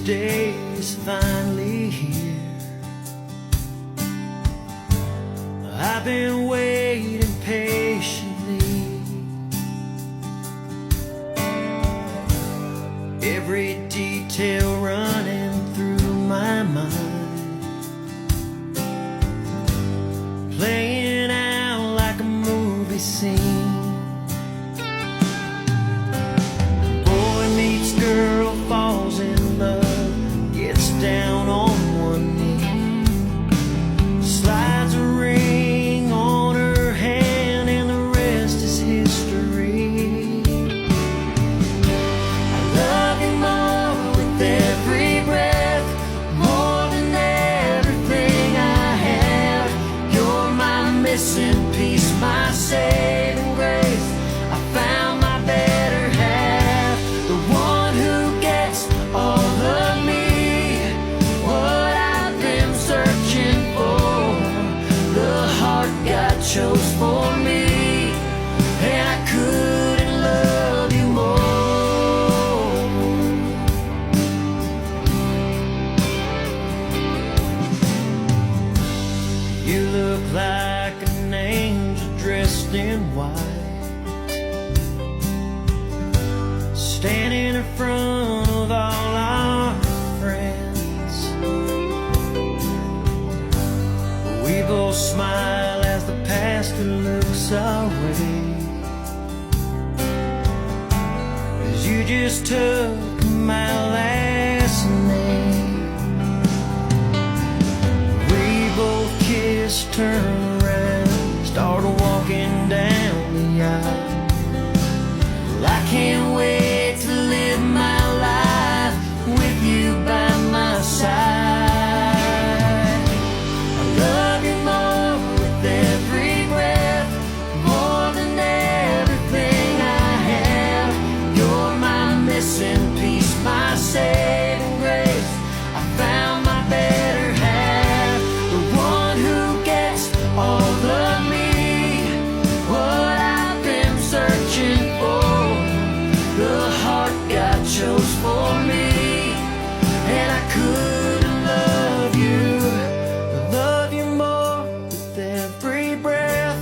day is finally here. I've been waiting patiently. Every detail running through my mind, playing out like a movie scene. Boy meets girl, falls in love, gets down on one knee, slides a ring on her hand, and the rest is history. I love you more with every breath, more than everything I have. You're my missing piece, my saving grace. I found my better half, the one who gets all of me, what I've been searching for. The heart God chose for me, and I couldn't love you more. You look like an angel dressed in white, standing in front of all our friends. We both smile as the pastor looks our way, 'cause you just took my last name. We both kissed, turned around, started walking down the aisle. Well, I can't wait to live my life with you by my side. I love you more with every breath, more than everything I have. You're my missing piece, my saving grace. I found my better half, the one who gets all of me, what I've been searching for. The heart God chose for me, and I couldn't love you more with every breath,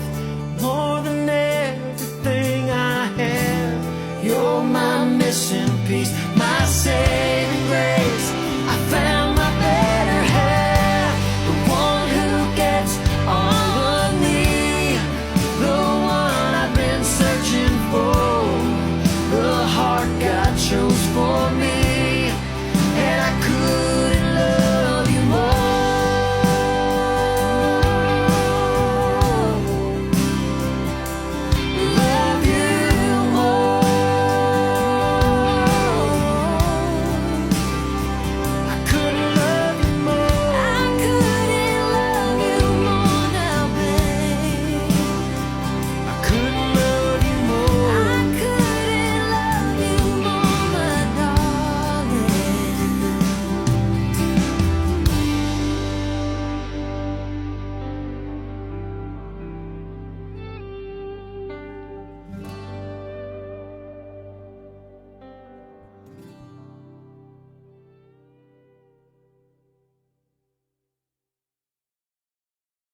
more than everything I have. You're my missing piece, my saving